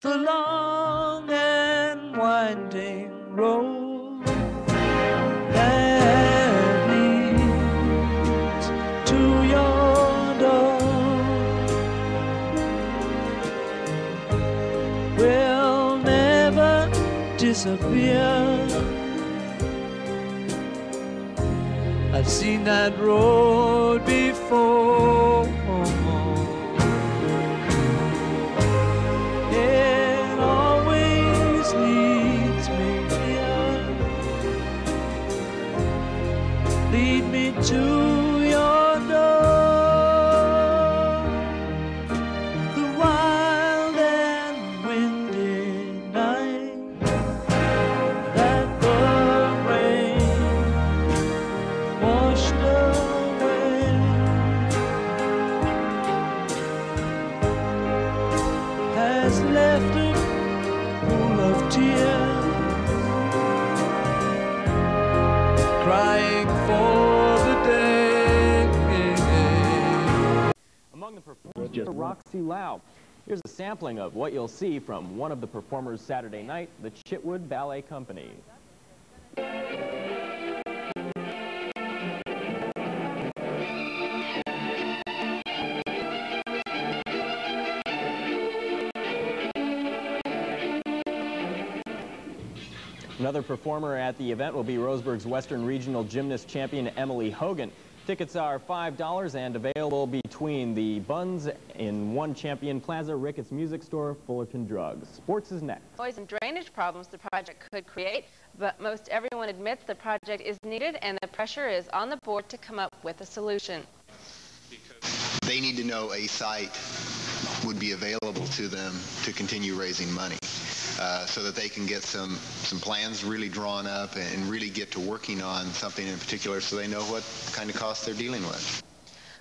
the long and winding road that leads to your door will never disappear. I've seen that road before. It always leads me here. Lead me to your door. The wild and windy night that the rain washed away has left a pool of tears, crying for the day. Among the performers, Roxy Lau. Here's a sampling of what you'll see from one of the performers Saturday night, the Chitwood Ballet Company. Another performer at the event will be Roseburg's Western Regional Gymnast champion Emily Hogan. Tickets are $5 and available between the Buns in One Champion Plaza, Ricketts Music Store, Fullerton Drugs. Sports is next. Noise and drainage problems the project could create, but most everyone admits the project is needed and the pressure is on the board to come up with a solution. They need to know a site would be available to them to continue raising money. So that they can get some plans really drawn up and really get to working on something in particular so they know what kind of costs they're dealing with.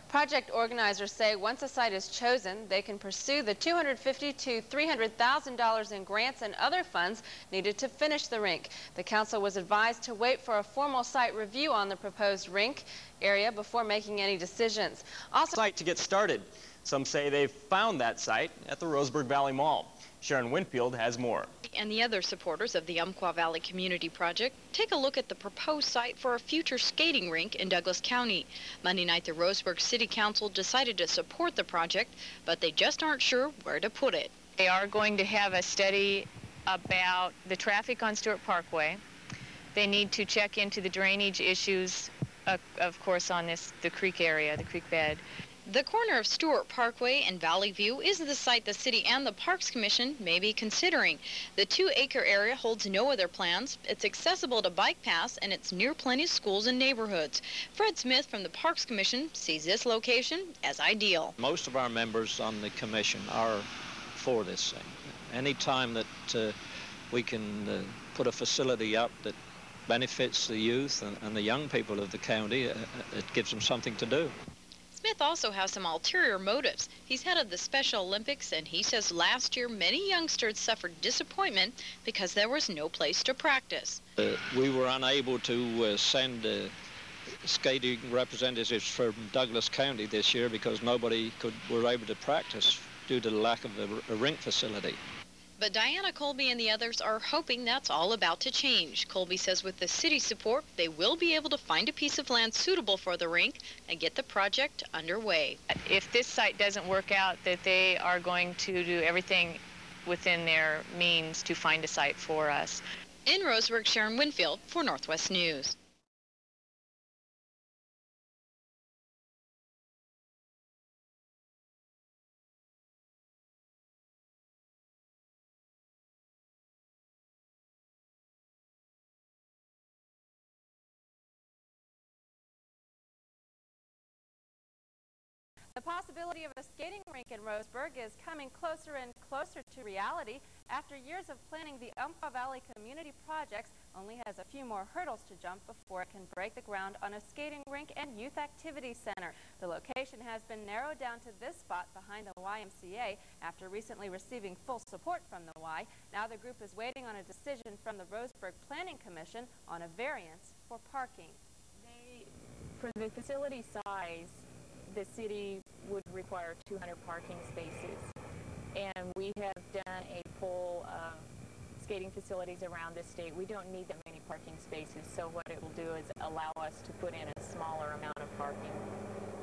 Project organizers say once a site is chosen, they can pursue the $250,000 to $300,000 in grants and other funds needed to finish the rink. The council was advised to wait for a formal site review on the proposed rink area before making any decisions. Also, Site to get started. Some say they've found that site at the Roseburg Valley Mall. Sharon Winfield has more. And the other supporters of the Umpqua Valley Community Project take a look at the proposed site for a future skating rink in Douglas County. Monday night, the Roseburg City Council decided to support the project, but they just aren't sure where to put it. They are going to have a study about the traffic on Stewart Parkway. They need to check into the drainage issues, of course, on the creek area, the creek bed. The corner of Stewart Parkway and Valley View is the site the city and the Parks Commission may be considering. The 2-acre area holds no other plans. It's accessible to bike paths and it's near plenty of schools and neighborhoods. Fred Smith from the Parks Commission sees this location as ideal. Most of our members on the commission are for this thing. Any time that we can put a facility up that benefits the youth and the young people of the county, it gives them something to do. Smith also has some ulterior motives. He's head of the Special Olympics, and he says last year many youngsters suffered disappointment because there was no place to practice. We were unable to send skating representatives from Douglas County this year because nobody were able to practice due to the lack of a rink facility. But Diana Colby and the others are hoping that's all about to change. Colby says with the city's support, they will be able to find a piece of land suitable for the rink and get the project underway. If this site doesn't work out, that they are going to do everything within their means to find a site for us. In Roseburg, Sharon Winfield for Northwest News. the possibility of a skating rink in Roseburg is coming closer and closer to reality. After years of planning, the Umpqua Valley Community Projects only has a few more hurdles to jump before it can break the ground on a skating rink and youth activity center. The location has been narrowed down to this spot behind the YMCA after recently receiving full support from the Y. Now the group is waiting on a decision from the Roseburg Planning Commission on a variance for parking. For the facility size, the city would require 200 parking spaces. And we have done a full skating facilities around the state, we don't need that many parking spaces, so what it will do is allow us to put in a smaller amount of parking.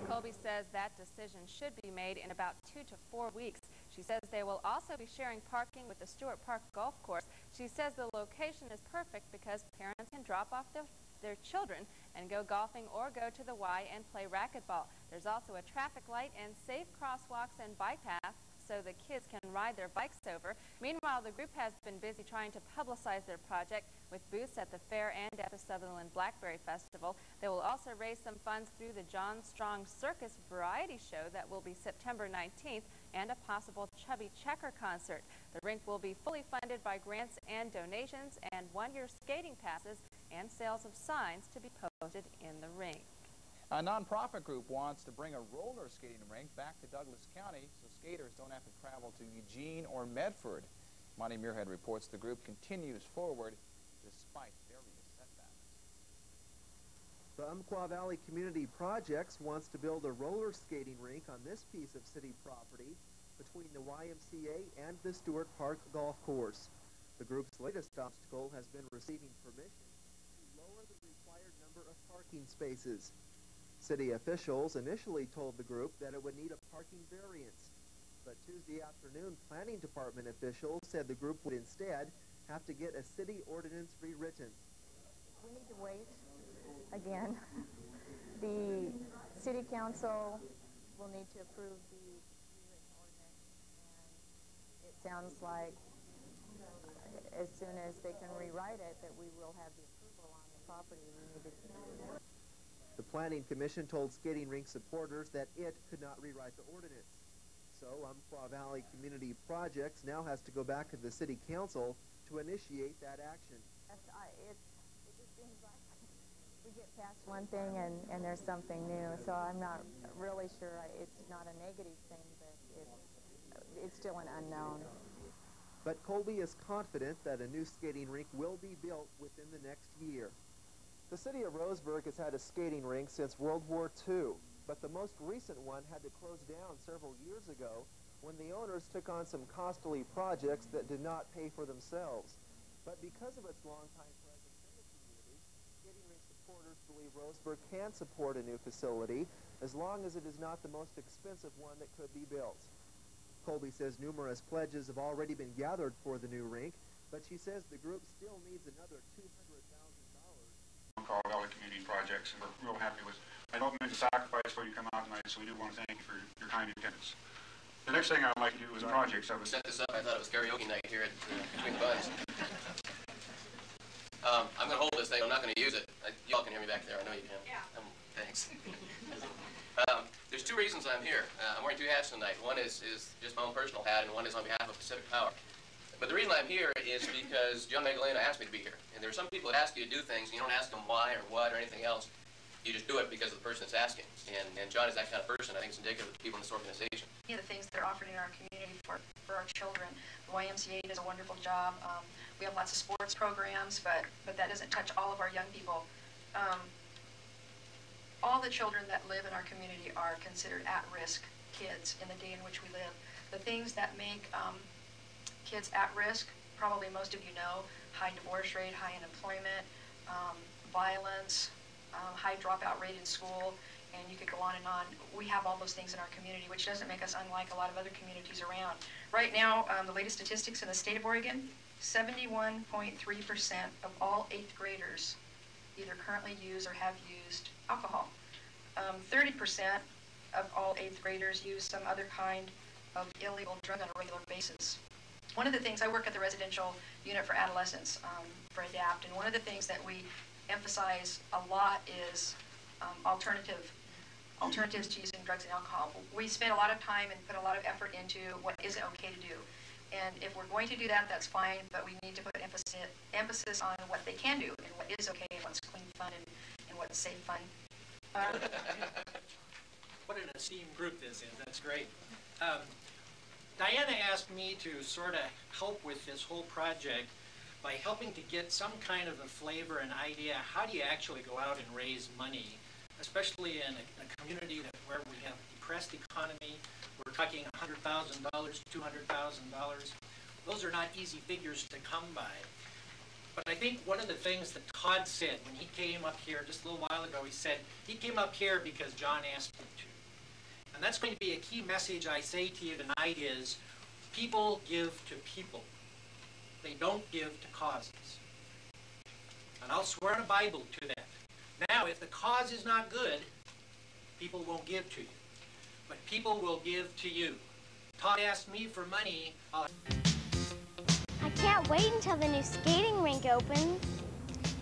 Colby says that decision should be made in about 2 to 4 weeks. She says they will also be sharing parking with the Stewart Park Golf Course. She says the location is perfect because parents can drop off their children and go golfing or go to the Y and play racquetball. There's also a traffic light and safe crosswalks and bike paths so the kids can ride their bikes over. Meanwhile, the group has been busy trying to publicize their project with booths at the fair and at the Sutherland Blackberry Festival. They will also raise some funds through the John Strong Circus Variety Show that will be September 19th and a possible Chubby Checker concert. The rink will be fully funded by grants and donations and one-year skating passes and sales of signs to be posted in the rink. A nonprofit group wants to bring a roller skating rink back to Douglas County so skaters don't have to travel to Eugene or Medford. Monty Muirhead reports the group continues forward despite various setbacks. The Umpqua Valley Community Projects wants to build a roller skating rink on this piece of city property between the YMCA and the Stewart Park Golf Course. The group's latest obstacle has been receiving permission to lower the required number of parking spaces. City officials initially told the group that it would need a parking variance, but Tuesday afternoon, planning department officials said the group would instead have to get a city ordinance rewritten. We need to wait again. The city council will need to approve the rewritten ordinance, and it sounds like as soon as they can rewrite it that we will have the approval on the property we need to. The Planning Commission told skating rink supporters that it could not rewrite the ordinance. So Umpqua Valley Community Projects now has to go back to the City Council to initiate that action. It just seems like we get past one thing and there's something new. So I'm not really sure. It's not a negative thing, but it's still an unknown. But Colby is confident that a new skating rink will be built within the next year. The city of Roseburg has had a skating rink since World War II, but the most recent one had to close down several years ago when the owners took on some costly projects that did not pay for themselves. But because of its longtime presence in the community, skating rink supporters believe Roseburg can support a new facility as long as it is not the most expensive one that could be built. Colby says numerous pledges have already been gathered for the new rink, but she says the group still needs another $200,000. Umpqua Valley Community Projects, and we're real happy with. I know it means a sacrifice for you to come out tonight, so we do want to thank you for your kind attendance. The next thing I'd like to do is projects. I set this up. I thought it was karaoke night here at Between the Buns. I'm going to hold this thing. I'm not going to use it. Y'all can hear me back there. I know you can. Yeah. Thanks. There's two reasons I'm here. I'm wearing two hats tonight. One is just my own personal hat, and one is on behalf of Pacific Power. But the reason I'm here is because John Magdalena asked me to be here. And there are some people that ask you to do things, and you don't ask them why or what or anything else. You just do it because of the person that's asking. And John is that kind of person. I think it's indicative of the people in this organization. Many of the things that are offered in our community for our children. The YMCA does a wonderful job. We have lots of sports programs, but that doesn't touch all of our young people. All the children that live in our community are considered at-risk kids in the day in which we live. The things that make kids at risk, probably most of you know, high divorce rate, high unemployment, violence, high dropout rate in school, and you could go on and on. We have all those things in our community, which doesn't make us unlike a lot of other communities around. Right now, the latest statistics in the state of Oregon, 71.3% of all 8th graders either currently use or have used alcohol. 30% of all 8th graders use some other kind of illegal drug on a regular basis. One of the things, I work at the residential unit for adolescents for ADAPT, and one of the things that we emphasize a lot is alternatives to using drugs and alcohol. We spend a lot of time and put a lot of effort into what isn't okay to do. And if we're going to do that, that's fine, but we need to put emphasis on what they can do and what is okay and what's clean fun and what's safe fun. What an esteemed group this is. That's great. Diana asked me to sort of help with this whole project by helping to get some kind of a flavor and idea. How do you actually go out and raise money, especially in a community where we have a depressed economy? We're talking $100,000, $200,000. Those are not easy figures to come by. But I think one of the things that Todd said when he came up here just a little while ago, he said he came up here because John asked him to. And that's going to be a key message I say to you tonight is people give to people. They don't give to causes. And I'll swear on the Bible to that. Now, if the cause is not good, people won't give to you. But people will give to you. Todd asked me for money. I can't wait until the new skating rink opens.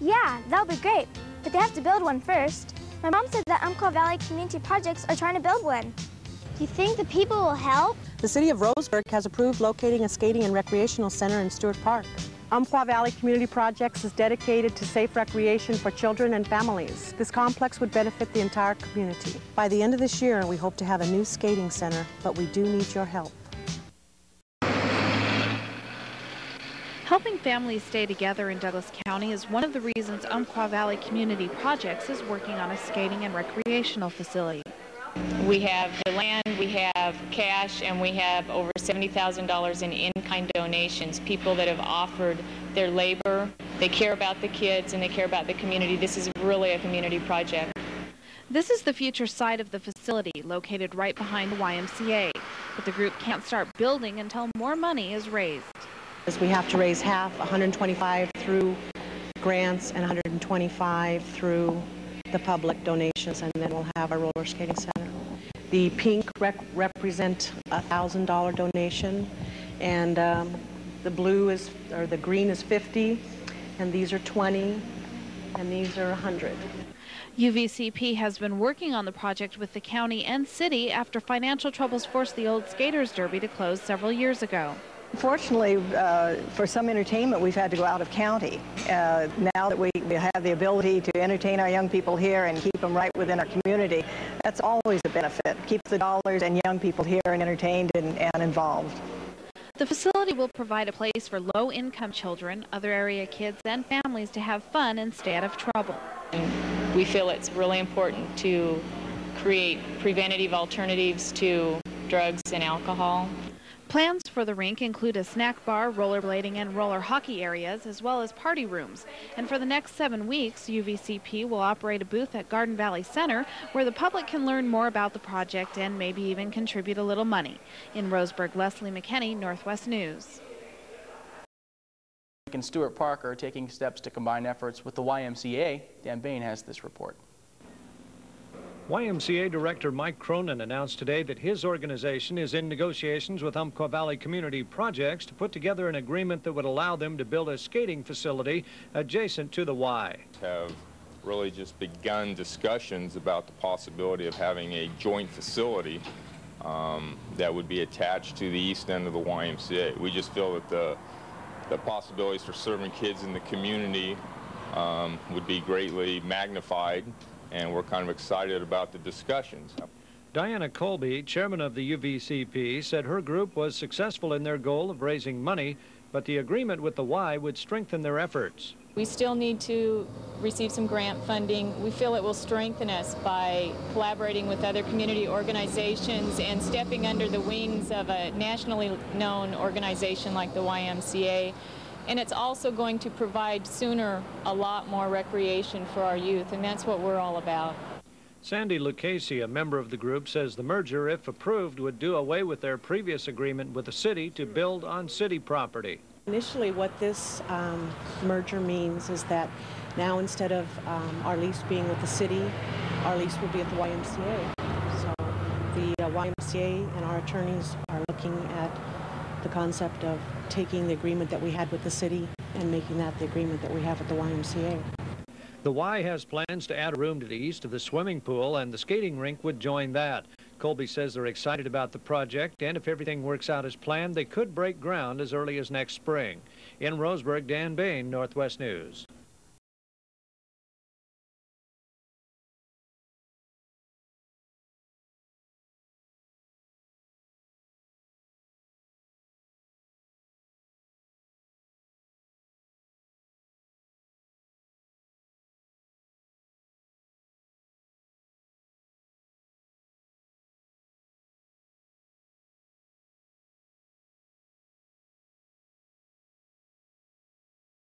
Yeah, that'll be great. But they have to build one first. My mom said that Umpqua Valley Community Projects are trying to build one. Do you think the people will help? The City of Roseburg has approved locating a skating and recreational center in Stewart Park. Umpqua Valley Community Projects is dedicated to safe recreation for children and families. This complex would benefit the entire community. By the end of this year, we hope to have a new skating center, but we do need your help. Helping families stay together in Douglas County is one of the reasons Umpqua Valley Community Projects is working on a skating and recreational facility. We have the land, we have cash, and we have over $70,000 in in-kind donations. People that have offered their labor, they care about the kids and they care about the community. This is really a community project. This is the future site of the facility, located right behind the YMCA. But the group can't start building until more money is raised. We have to raise half, 125 through grants and 125 through the public donations, and then we'll have our roller skating center. The pink represent a $1,000 donation, and the blue is, or the green is 50, and these are 20, and these are 100. UVCP has been working on the project with the county and city after financial troubles forced the old Skaters Derby to close several years ago. Fortunately, for some entertainment, we've had to go out of county. Now that we have the ability to entertain our young people here and keep them right within our community, that's always a benefit. Keep the dollars and young people here and entertained and involved. The facility will provide a place for low-income children, other area kids, and families to have fun and stay out of trouble. We feel it's really important to create preventative alternatives to drugs and alcohol. Plans for the rink include a snack bar, rollerblading, and roller hockey areas, as well as party rooms. And for the next 7 weeks, UVCP will operate a booth at Garden Valley Center where the public can learn more about the project and maybe even contribute a little money. In Roseburg, Leslie McKenney, Northwest News. And Stewart Park are taking steps to combine efforts with the YMCA. Dan Bain has this report. YMCA Director Mike Cronin announced today that his organization is in negotiations with Umpqua Valley Community Projects to put together an agreement that would allow them to build a skating facility adjacent to the Y. Have really just begun discussions about the possibility of having a joint facility that would be attached to the east end of the YMCA. We just feel that the possibilities for serving kids in the community would be greatly magnified, and we're kind of excited about the discussions. Diana Colby, chairman of the UVCP, said her group was successful in their goal of raising money, but the agreement with the Y would strengthen their efforts. We still need to receive some grant funding. We feel it will strengthen us by collaborating with other community organizations and stepping under the wings of a nationally known organization like the YMCA. And it's also going to provide sooner a lot more recreation for our youth, and that's what we're all about. Sandy Lucchese, a member of the group, says the merger, if approved, would do away with their previous agreement with the city to build on city property. Initially, what this merger means is that now instead of our lease being with the city, our lease will be at the YMCA. So the YMCA and our attorneys are looking at the concept of taking the agreement that we had with the city and making that the agreement that we have at the YMCA. The Y has plans to add a room to the east of the swimming pool, and the skating rink would join that. Colby says they're excited about the project, and if everything works out as planned, they could break ground as early as next spring. In Roseburg, Dan Bain, Northwest News.